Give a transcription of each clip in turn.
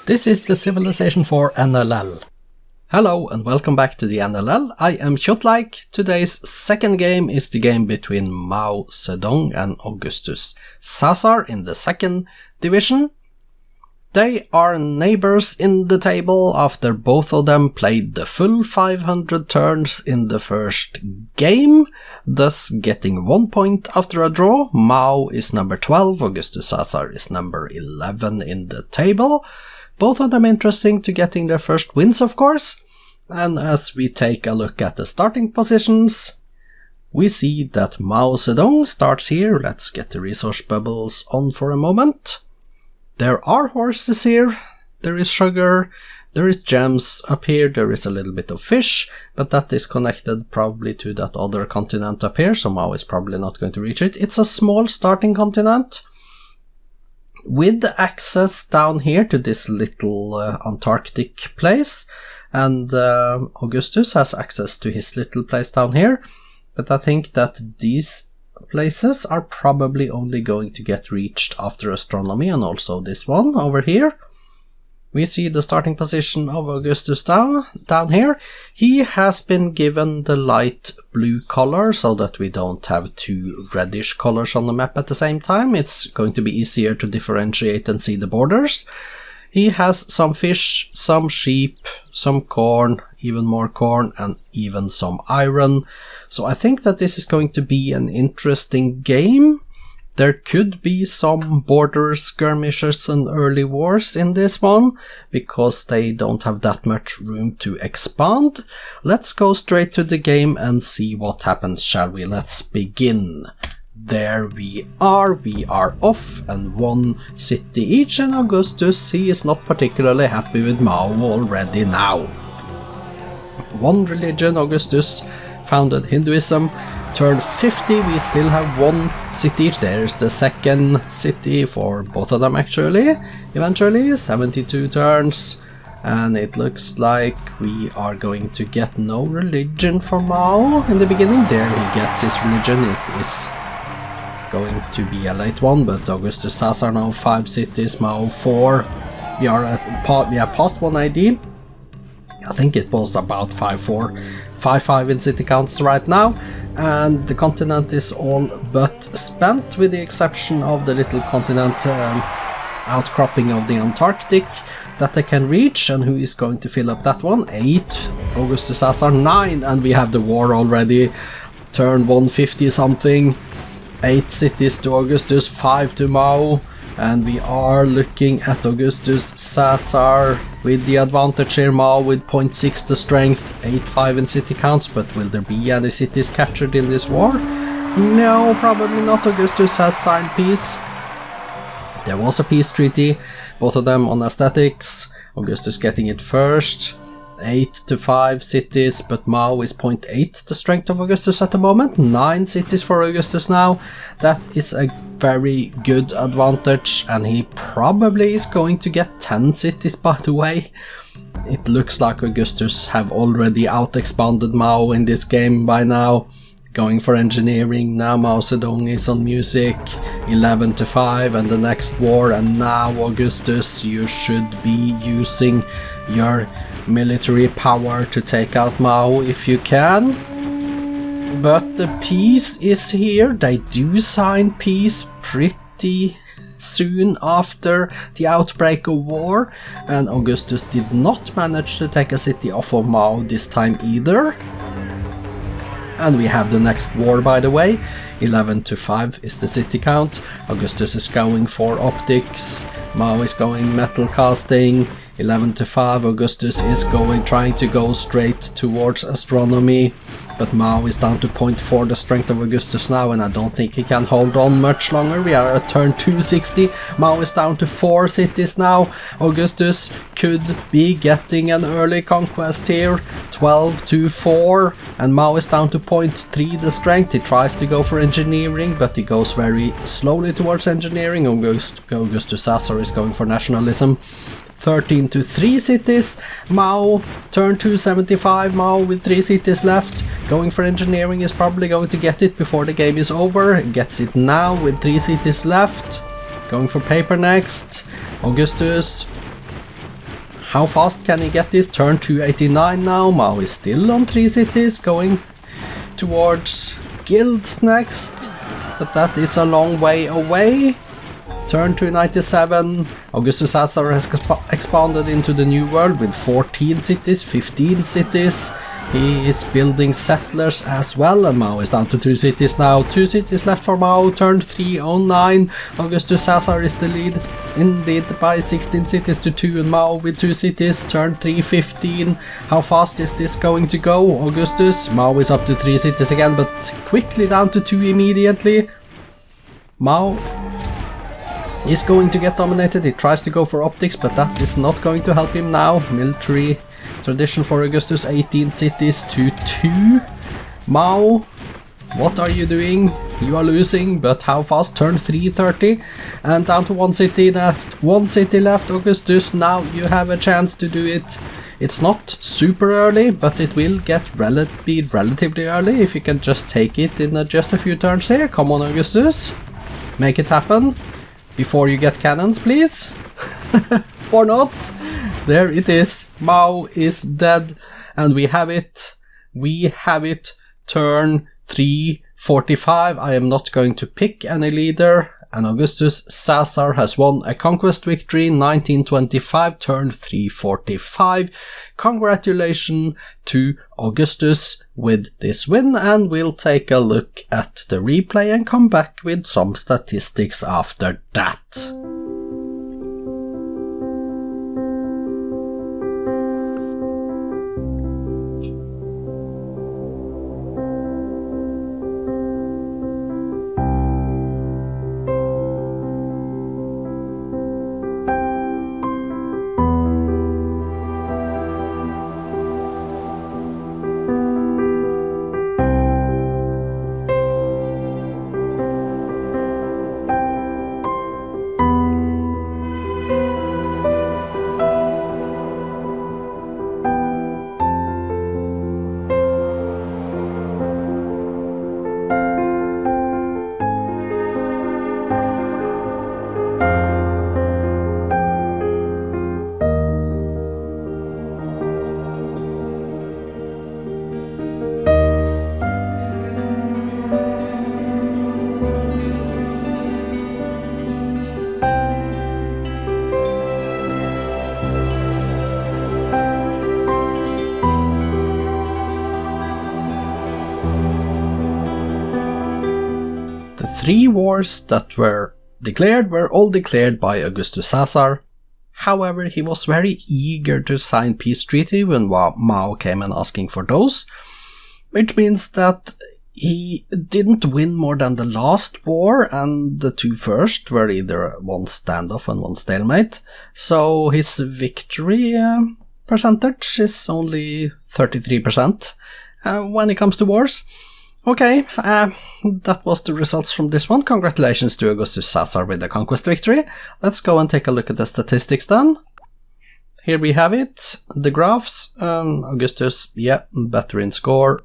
This is the civilization for NLL. Hello and welcome back to the NLL. I am Kjotleik. Today's second game is the game between Mao Zedong and Augustus Caesar in the second division. They are neighbors in the table after both of them played the full 500 turns in the first game, thus getting 1 point after a draw. Mao is number 12, Augustus Caesar is number 11 in the table. Both of them interesting to getting their first wins, of course. And as we take a look at the starting positions, we see that Mao Zedong starts here. Let's get the resource bubbles on for a moment. There are horses here, there is sugar, there is gems up here, there is a little bit of fish, but that is connected probably to that other continent up here, so Mao is probably not going to reach it. It's a small starting continent with access down here to this little Antarctic place, and Augustus has access to his little place down here, but I think that these places are probably only going to get reached after astronomy, and also this one over here. We see the starting position of Augustus down here. He has been given the light blue color so that we don't have two reddish colors on the map at the same time. It's going to be easier to differentiate and see the borders. He has some fish, some sheep, some corn, even more corn, and even some iron. So I think that this is going to be an interesting game. There could be some border skirmishes and early wars in this one, because they don't have that much room to expand. Let's go straight to the game and see what happens, shall we? Let's begin. There we are off, and one city each, and Augustus, he is not particularly happy with Mao already now. One religion, Augustus founded Hinduism, turned 50, we still have one city each. There's the second city for both of them actually, eventually, 72 turns, and it looks like we are going to get no religion for Mao in the beginning. There he gets his religion, it is going to be a late one, but Augustus Caesar now 5 cities, Mao 4. We are past 1 ID. I think it was about 5-4, 5-5 in city counts right now, and the continent is all but spent, with the exception of the little continent outcropping of the Antarctic that they can reach. And who is going to fill up that one? 8, Augustus Caesar 9, and we have the war already, turn 150 something. 8 cities to Augustus, 5 to Mao, and we are looking at Augustus Caesar with the advantage here. Mao with 0.6 the strength, 8-5 in city counts, but will there be any cities captured in this war? No, probably not. Augustus has signed peace. There was a peace treaty, both of them on aesthetics. Augustus getting it first. 8-5 cities, but Mao is 0.8 the strength of Augustus at the moment. 9 cities for Augustus now. That is a very good advantage, and he probably is going to get 10 cities, by the way. It looks like Augustus have already out-expanded Mao in this game by now. Going for engineering, now Mao Zedong is on music, 11-5, and the next war, and now Augustus, you should be using your military power to take out Mao if you can. But the peace is here. They do sign peace pretty soon after the outbreak of war, and Augustus did not manage to take a city off of Mao this time either. And we have the next war, by the way. 11-5 is the city count. Augustus is going for optics, Mao is going metal casting. 11-5, Augustus is trying to go straight towards astronomy, but Mao is down to 0.4 the strength of Augustus now, and I don't think he can hold on much longer. We are at turn 260, Mao is down to 4 cities now. Augustus could be getting an early conquest here, 12-4, and Mao is down to 0.3 the strength. He tries to go for engineering, but he goes very slowly towards engineering. Augustus Caesar is going for nationalism. 13-3 cities, Mao, turn 275, Mao with 3 cities left, going for engineering, is probably going to get it before the game is over, gets it now with 3 cities left, going for paper next, Augustus, How fast can he get this? Turn 289 now. Mao is still on 3 cities, going towards guilds next, but that is a long way away. Turn 297. Augustus Caesar has expanded into the New World with 14 cities, 15 cities. He is building settlers as well, and Mao is down to 2 cities now. 2 cities left for Mao. Turn 309. Augustus Caesar is the lead, indeed, by 16 cities to 2, and Mao with 2 cities. Turn 315. How fast is this going to go, Augustus? Mao is up to 3 cities again, but quickly down to 2 immediately. Mao is going to get dominated. He tries to go for optics, but that is not going to help him now. Military tradition for Augustus, 18 cities to 2. Mao, what are you doing? You are losing, but how fast? Turn 330 and down to 1 city left. 1 city left, Augustus. Now you have a chance to do it. It's not super early, but it will be relatively early if you can just take it in just a few turns here. Come on, Augustus. Make it happen. Before you get cannons, please. Or not. There it is. Mao is dead. And we have it. We have it. Turn 345. I am not going to pick any leader. And Augustus Caesar has won a conquest victory, 1925, turn 345. Congratulations to Augustus with this win, and we'll take a look at the replay and come back with some statistics after that. The 3 wars that were declared were all declared by Augustus Caesar. However, he was very eager to sign peace treaty when Mao came and asking for those, which means that he didn't win more than the last war, and the 2 first were either 1 standoff and 1 stalemate, so his victory percentage is only 33% when it comes to wars. Okay, that was the results from this one. Congratulations to Augustus Caesar with the conquest victory. Let's go and take a look at the statistics then. Here we have it, the graphs. Augustus, yeah, better in score,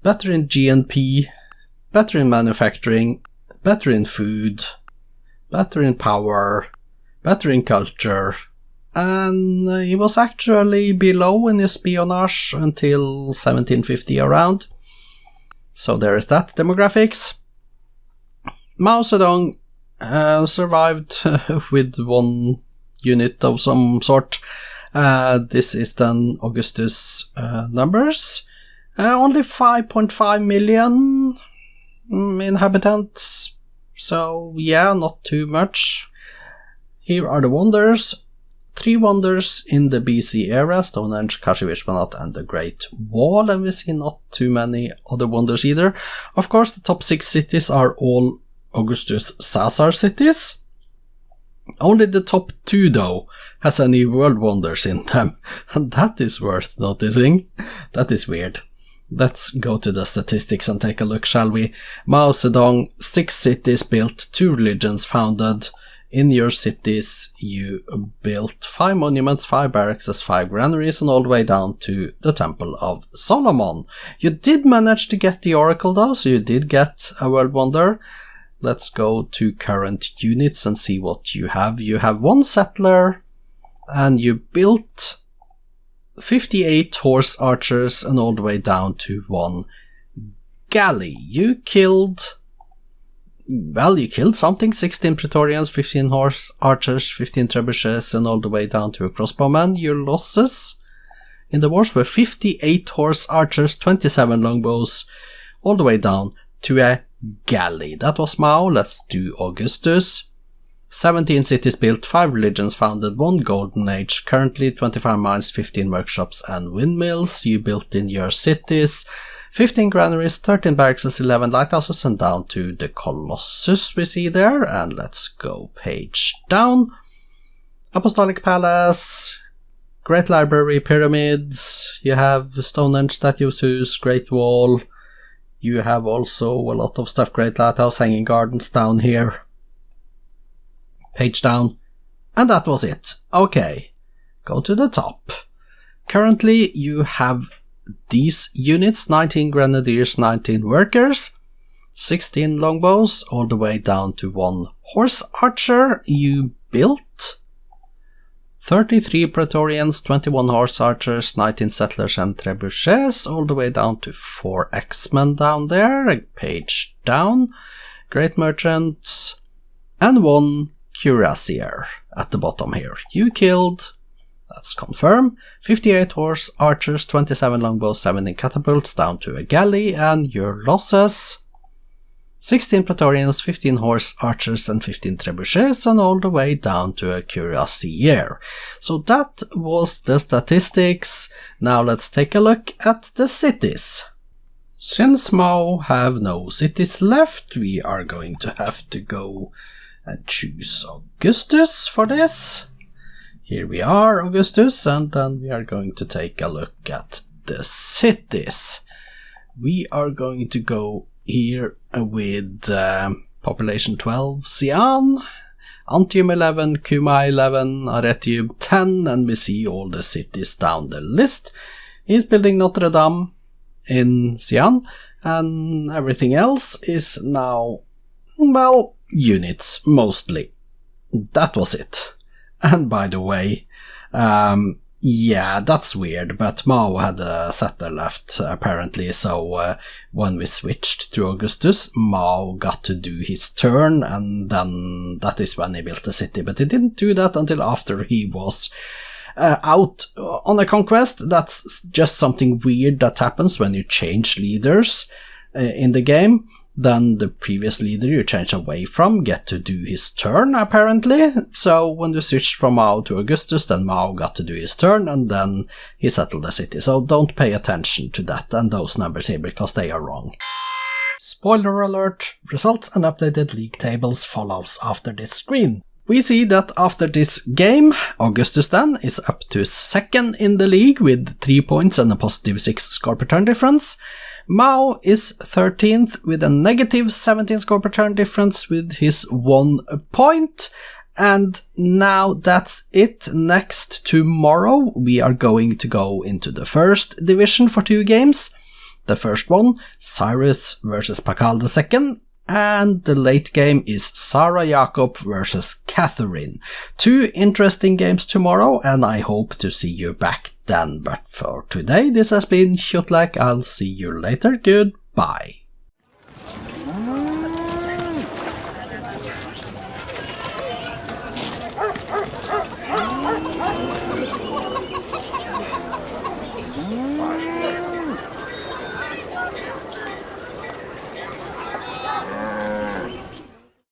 better in GNP, better in manufacturing, better in food, better in power, better in culture, and he was actually below in espionage until 1750 around. So there is that demographics. Mao Zedong survived with 1 unit of some sort. This is then Augustus' numbers. Only 5.5 million inhabitants. So yeah, not too much. Here are the wonders. 3 wonders in the BC era, Stonehenge, Kashi-Vishwanath and the Great Wall, and we see not too many other wonders either. Of course, the top 6 cities are all Augustus Caesar cities. Only the top 2, though, has any world wonders in them, and that is worth noticing. That is weird. Let's go to the statistics and take a look, shall we? Mao Zedong, 6 cities built, 2 religions founded. In your cities, you built 5 monuments, 5 barracks, 5 granaries, and all the way down to the Temple of Solomon. You did manage to get the Oracle, though, so you did get a world wonder. Let's go to current units and see what you have. You have 1 settler, and you built 58 horse archers and all the way down to 1 galley. You killed something, 16 Praetorians, 15 horse archers, 15 trebuchets, and all the way down to a crossbowman. Your losses in the wars were 58 horse archers, 27 longbows, all the way down to a galley. That was Mao. Let's do Augustus. 17 cities built, 5 religions founded, 1 golden age, currently 25 mines, 15 workshops and windmills. You built in your cities, 15 granaries, 13 barracks, 11 lighthouses, and down to the Colossus we see there. And let's go page down. Apostolic Palace, Great Library, Pyramids, you have Stonehenge, Statue of Zeus, Great Wall. You have also a lot of stuff, Great Lighthouse, Hanging Gardens down here. Page down. And that was it. Okay, go to the top. Currently you have these units, 19 grenadiers, 19 workers, 16 longbows, all the way down to 1 horse archer. You built 33 Praetorians, 21 horse archers, 19 settlers and trebuchets, all the way down to 4 X-men down there. A page down. Great merchants, and 1 cuirassier at the bottom here. You killed, let's confirm, 58 horse archers, 27 longbows, 17 catapults, down to a galley, and your losses, 16 Praetorians, 15 horse archers, and 15 trebuchets, and all the way down to a cuirassier. So that was the statistics. Now let's take a look at the cities. Since Mao have no cities left, we are going to have to go and choose Augustus for this. Here we are, Augustus, and then we are going to take a look at the cities. We are going to go here with population 12, Xi'an, Antium 11, Kuma 11, Aretium 10, and we see all the cities down the list. He's building Notre Dame in Xi'an, and everything else is now, well, units, mostly. That was it. And by the way, yeah, that's weird, but Mao had a settler left, apparently, so when we switched to Augustus, Mao got to do his turn, and then that is when he built the city, but he didn't do that until after he was out on a conquest. That's just something weird that happens when you change leaders in the game. Then the previous leader you change away from get to do his turn, apparently. So when you switched from Mao to Augustus, then Mao got to do his turn, and then he settled the city. So don't pay attention to that and those numbers here, because they are wrong. Spoiler alert, results and updated league tables follows after this screen. We see that after this game, Augustus then is up to 2nd in the league with 3 points and a positive 6 score per turn difference. Mao is 13th with a negative 17 score per turn difference with his 1 point. And now that's it. Next, tomorrow, we are going to go into the 1st division for 2 games. The first one, Cyrus versus Pakal II. And the late game is Sarah Jakob versus Catherine. 2 interesting games tomorrow, and I hope to see you back then. But for today, this has been Kjotleik. I'll see you later. Goodbye.